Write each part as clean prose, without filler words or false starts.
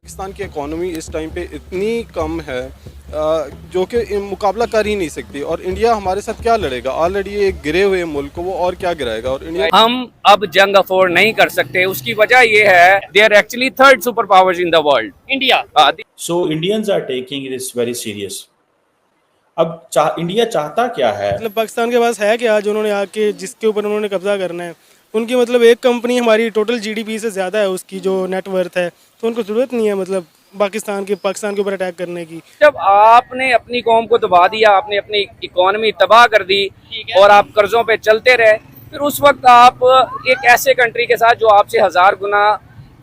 पाकिस्तान की इकोनॉमी इस टाइम पे इतनी कम है जो कि मुकाबला कर ही नहीं सकती। और इंडिया हमारे साथ क्या लड़ेगा? ऑलरेडी एक गिरे हुए मुल्क को वो और क्या गिराएगा? और इंडिया हम अब जंग अफोर्ड नहीं कर सकते। उसकी वजह ये है, they are actually third super powers in the world, India. So Indians are taking this very serious. अब इंडिया चाहता क्या है? मतलब पाकिस्तान के पास है क्या जो उन्होंने आके जिसके ऊपर उन्होंने कब्जा करना है? उनकी मतलब एक कंपनी हमारी टोटल जीडीपी से ज़्यादा है, उसकी जो नेटवर्थ है, तो उनको ज़रूरत नहीं है मतलब पाकिस्तान के ऊपर अटैक करने की। जब आपने अपनी कौम को दबा दिया, आपने अपनी इकोनॉमी तबाह कर दी और आप कर्जों पे चलते रहे, फिर उस वक्त आप एक ऐसे कंट्री के साथ जो आपसे 1000 गुना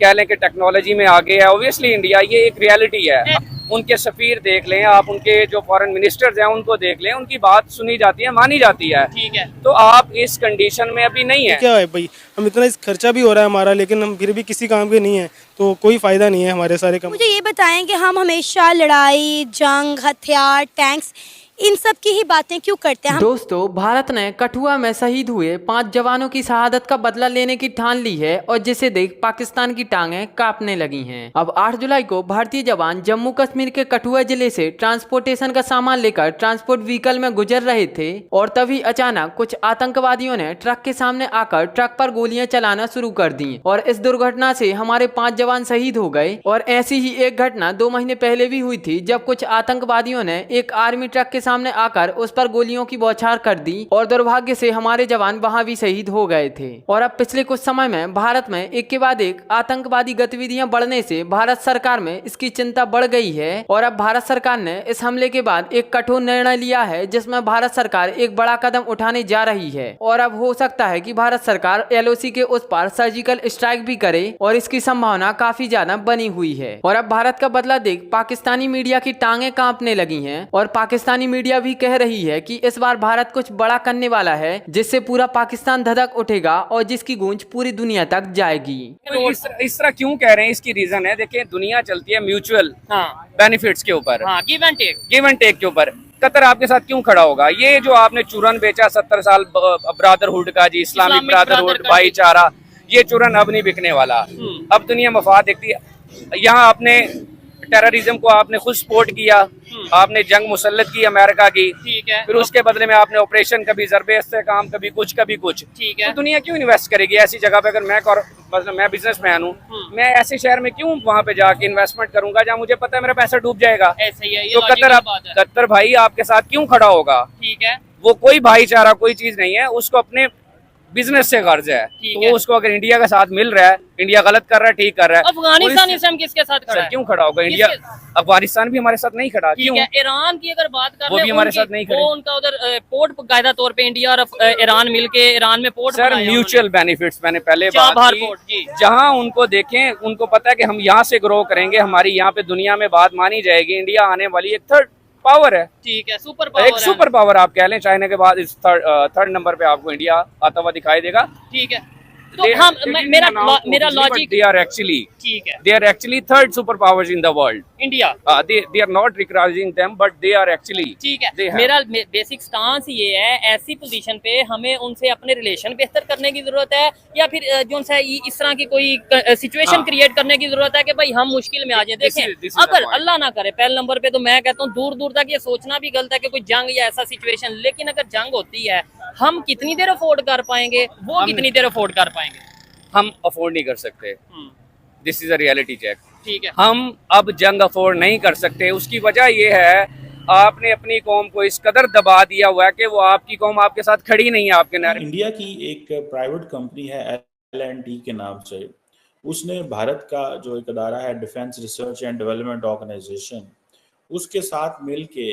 कह लें कि टेक्नोलॉजी में आगे है, ऑब्वियसली इंडिया, ये एक रियलिटी है। उनके सफीर देख लें आप, उनके जो फॉरेन मिनिस्टर्स हैं उनको देख लें, उनकी बात सुनी जाती है, मानी जाती है। ठीक है, तो आप इस कंडीशन में अभी नहीं है। क्या है भाई, हम इतना इस खर्चा भी हो रहा है हमारा, लेकिन हम फिर भी किसी काम के नहीं है, तो कोई फायदा नहीं है हमारे सारे काम। मुझे ये बताएं कि हम हमेशा लड़ाई, जंग, हथियार, टैंक्स, इन सब की ही बातें क्यों करते हैं? दोस्तों, भारत ने कठुआ में शहीद हुए 5 जवानों की शहादत का बदला लेने की ठान ली है और जिसे देख पाकिस्तान की टांगें कांपने लगी हैं। अब 8 जुलाई को भारतीय जवान जम्मू कश्मीर के कठुआ जिले से ट्रांसपोर्टेशन का सामान लेकर ट्रांसपोर्ट व्हीकल में गुजर रहे थे और तभी अचानक कुछ आतंकवादियों ने ट्रक के सामने आकर ट्रक पर गोलियां चलाना शुरू कर दी और इस दुर्घटना से हमारे 5 जवान शहीद हो गए। और ऐसी ही एक घटना 2 महीने पहले भी हुई थी, जब कुछ आतंकवादियों ने एक आर्मी ट्रक के सामने आकर उस पर गोलियों की बौछार कर दी और दुर्भाग्य से हमारे जवान वहां भी शहीद हो गए थे। और अब पिछले कुछ समय में भारत में एक के बाद एक आतंकवादी गतिविधियां बढ़ने से भारत सरकार में इसकी चिंता बढ़ गई है। और अब भारत सरकार ने इस हमले के बाद एक कठोर निर्णय लिया है, जिसमें भारत सरकार एक बड़ा कदम उठाने जा रही है। और अब हो सकता है कि भारत सरकार एलओसी के उस पार सर्जिकल स्ट्राइक भी करे और इसकी संभावना काफी ज्यादा बनी हुई है। और अब भारत का बदला देख पाकिस्तानी मीडिया की टांगें कांपने लगी हैं और पाकिस्तानी मीडिया भी कह रही है कि इस बार भारत कुछ बड़ा करने वाला है, जिससे पूरा पाकिस्तान धधक उठेगा और जिसकी गूंज पूरी दुनिया तक जाएगी। तो इस तरह क्यों कह रहे हैं? इसकी रीजन है, देखिए, दुनिया चलती है म्यूचुअल बेनिफिट्स के ऊपर, गिव एंड टेक के ऊपर। कतर आपके साथ क्यों खड़ा होगा? ये जो आपने चूरन बेचा 70 साल ब्रादरहुड का, जी, इस्लामिक ब्रादरहुड, भाईचारा, ये चूरन अब नहीं बिकने वाला। अब दुनिया मफाद देखती है। यहाँ आपने टेररिज्म को आपने खुद सपोर्ट किया, आपने जंग मुसल्लत की अमेरिका की, ठीक है, फिर उसके बदले में आपने ऑपरेशन, कभी ज़रबे इस्तेहकाम, कभी कुछ कभी कुछ, ठीक है। तो दुनिया क्यों इन्वेस्ट करेगी ऐसी जगह पे? अगर मतलब मैं बिजनेसमैन हूँ, मैं ऐसे शहर में क्यों वहाँ पे जाके इन्वेस्टमेंट करूंगा जहाँ मुझे पता है मेरा पैसा डूब जाएगा? ऐसे ही है, तो कतर भाई आपके साथ क्यों खड़ा होगा? ठीक है, वो कोई भाईचारा, कोई चीज नहीं है, उसको अपने बिजनेस से कर्ज है, तो वो उसको अगर इंडिया का साथ मिल रहा है, इंडिया गलत कर रहा है, ठीक कर रहा है। अफगानिस्तान इस टाइम किसके साथ खड़ा है? क्यों खड़ा होगा इंडिया? अफगानिस्तान भी हमारे साथ नहीं खड़ा, क्यों? ईरान की अगर बात कर, वो भी हमारे साथ नहीं खड़े। उनका उधर पोर्ट बाकायदा तौर पे इंडिया और ईरान मिलके ईरान में पोर्ट, सर, म्यूचुअल बेनिफिट्स मैंने पहले बात की, जहाँ उनको देखें, उनको पता है कि हम यहाँ से ग्रो करेंगे, हमारी यहाँ पे दुनिया में बात मानी जाएगी, इंडिया आने वाली एक थर्ड पावर है। ठीक है, सुपर पावर, एक सुपर पावर आप कह लें। चाइना के बाद इस थर्ड नंबर पे आपको इंडिया आता हुआ दिखाई देगा। ठीक है, तो हम मेरा लॉजिक, दे आर एक्चुअली, ठीक है, they are actually third superpowers in the world. India, they are not recognizing them, but they are actually, ठीक है। मेरा बेसिक स्टांस ये है, ऐसी पोजीशन पे हमें उनसे अपने रिलेशन बेहतर करने की जरूरत है, या फिर जो है इस तरह की कोई सिचुएशन क्रिएट करने की जरूरत है कि भाई हम मुश्किल में आ जाए। देखें, अगर अल्लाह ना करे, पहले नंबर पे तो मैं कहता हूँ दूर दूर तक ये सोचना भी गलत है कि कोई जंग या ऐसा सिचुएशन, लेकिन अगर जंग होती है, हम कितनी देर अफोर्ड कर पाएंगे? वो कितनी देर अफोर्ड कर पाएंगे? हम अफोर्ड नहीं कर सकते। This is a reality check. ठीक है, हम अब जंग अफोर्ड नहीं कर सकते। उसकी वजह यह है, आपने अपनी कौम को इस कदर दबा दिया हुआ है कि वो आपकी कौम आपके साथ खड़ी नहीं है। आपके नारे इंडिया की एक प्राइवेट कंपनी है L&T के नाम से, उसने भारत का जो एक अदारा है defence research and development organisation, उसके साथ मिलके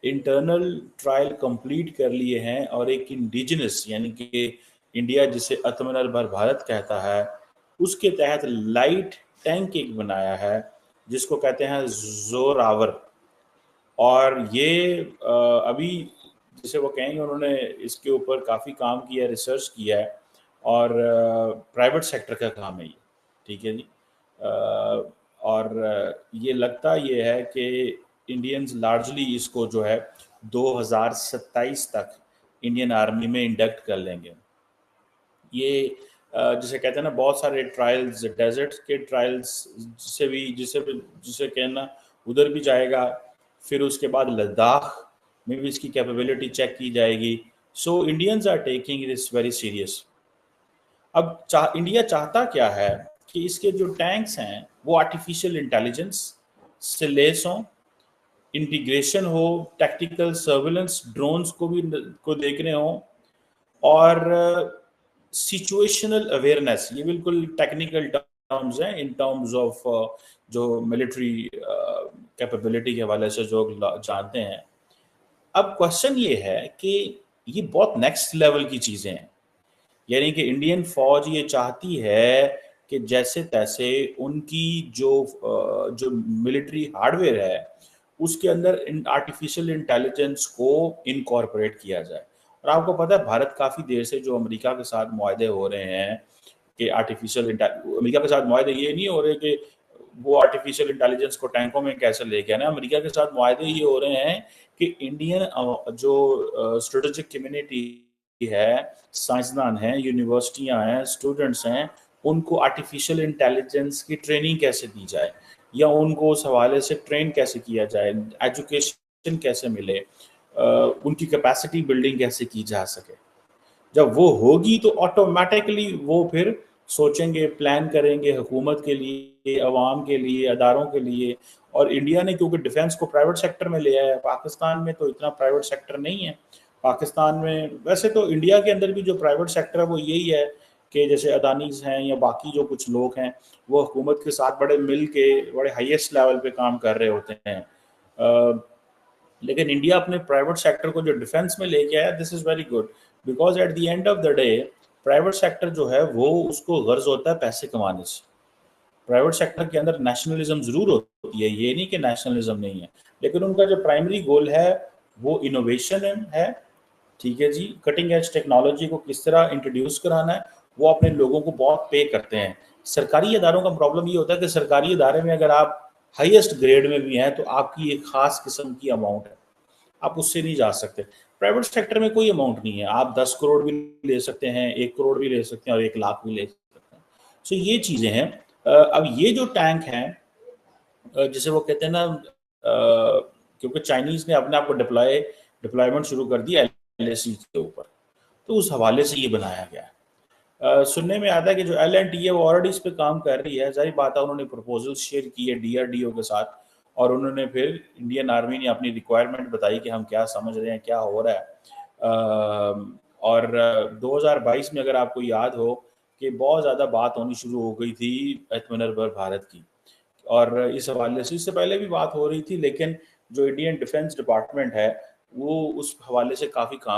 इंटरनल ट्रायल कंप्लीट कर लिए हैं और एक इंडिजिनस, यानी कि इंडिया जिसे आत्मनिर्भर भारत कहता है, उसके तहत लाइट टैंक एक बनाया है जिसको कहते हैं जोरावर। और ये अभी जिसे वो कहेंगे, उन्होंने इसके ऊपर काफ़ी काम किया, रिसर्च किया है और प्राइवेट सेक्टर का काम है ये, ठीक है जी। और ये लगता ये है कि इंडियंस लार्जली इसको जो है 2027 तक इंडियन आर्मी में इंडक्ट कर लेंगे। ये जिसे कहते हैं ना, बहुत सारे ट्रायल्स, डेजर्ट के ट्रायल्स जिसे कहना, उधर भी जाएगा। फिर उसके बाद लद्दाख में भी इसकी कैपेबिलिटी चेक की जाएगी। So Indians are taking this very serious. अब इंडिया चाहता क्या है कि इसके जो टैंक्स हैं वो आर्टिफिशियल इंटेलिजेंस से लेस हों, इंटीग्रेशन हो, टैक्टिकल सर्विलेंस ड्रोन्स को देख रहे हों, और सिचुएशनल अवेयरनेस, ये बिल्कुल टेक्निकल टर्म्स हैं इन टर्म्स ऑफ जो मिलिट्री कैपेबिलिटी के हवाले से जो जानते हैं। अब क्वेश्चन ये है कि ये बहुत नेक्स्ट लेवल की चीज़ें हैं, यानी कि इंडियन फौज ये चाहती है कि जैसे तैसे उनकी जो मिलिट्री हार्डवेयर है उसके अंदर आर्टिफिशियल इंटेलिजेंस को इनकॉर्पोरेट किया जाए। और आपको पता है भारत काफ़ी देर से जो अमेरिका के साथ मुआहदे हो रहे हैं कि अमेरिका के साथ मुआहदे ये नहीं हो रहे कि वो आर्टिफिशियल इंटेलिजेंस को टैंकों में कैसे लेके आना, अमेरिका के साथ मुआहदे ये हो रहे हैं कि इंडियन जो स्ट्रेटेजिक कम्युनिटी है, साइंसदान हैं, यूनिवर्सिटियां हैं, स्टूडेंट्स हैं, उनको आर्टिफिशियल इंटेलिजेंस की ट्रेनिंग कैसे दी जाए या उनको उस हवाले से ट्रेन कैसे किया जाए, एजुकेशन कैसे मिले, उनकी कैपेसिटी बिल्डिंग कैसे की जा सके। जब वो होगी तो ऑटोमेटिकली वो फिर सोचेंगे, प्लान करेंगे हुकूमत के लिए, अवाम के लिए, अदारों के लिए। और इंडिया ने क्योंकि डिफेंस को प्राइवेट सेक्टर में लिया है, पाकिस्तान में तो इतना प्राइवेट सेक्टर नहीं है। पाकिस्तान में वैसे तो इंडिया के अंदर भी जो प्राइवेट सेक्टर है वो यही है कि जैसे अदानीज हैं या बाकी जो कुछ लोग हैं वो हुकूमत के साथ बड़े मिल के बड़े हाईएस्ट लेवल पे काम कर रहे होते हैं। लेकिन इंडिया अपने प्राइवेट सेक्टर को जो डिफेंस में लेके आया, this is very good, because at the end of the day private sector जो है वो उसको गर्ज होता है पैसे कमाने से। प्राइवेट सेक्टर के अंदर नेशनलिज्म जरूर होती है, ये नहीं कि नेशनलिज्म नहीं है, लेकिन उनका जो प्राइमरी गोल है वो इनोवेशन है। ठीक है जी, कटिंग एज टेक्नोलॉजी को किस तरह इंट्रोड्यूस कराना है, वो अपने लोगों को बहुत पे करते हैं। सरकारी इदारों का प्रॉब्लम ये होता है कि सरकारी इदारे में अगर आप हाईएस्ट ग्रेड में भी हैं तो आपकी एक खास किस्म की अमाउंट है, आप उससे नहीं जा सकते। प्राइवेट सेक्टर में कोई अमाउंट नहीं है, आप 10 करोड़ भी ले सकते हैं, 1 करोड़ भी ले सकते हैं और 1 लाख भी ले सकते हैं। सो ये चीज़ें हैं। अब ये जो टैंक हैं जिसे वो कहते हैं ना, क्योंकि चाइनीज़ ने अपने आप को डिप्लॉयमेंट शुरू कर दिया LAC के ऊपर, तो उस हवाले से ये बनाया गया है। सुनने में आता है कि जो L&T है वो ऑलरेडी इस पे काम कर रही है। जाहिर बात है उन्होंने प्रपोजल शेयर की है DRDO के साथ, और उन्होंने फिर इंडियन आर्मी ने अपनी रिक्वायरमेंट बताई कि हम क्या समझ रहे हैं, क्या हो रहा है। और 2022 में अगर आपको याद हो कि बहुत ज़्यादा बात होनी शुरू हो गई थी आत्मनिर्भर भारत की, और इस हवाले से इससे पहले भी बात हो रही थी, लेकिन जो इंडियन डिफेंस डिपार्टमेंट है वो उस हवाले से काफ़ी काम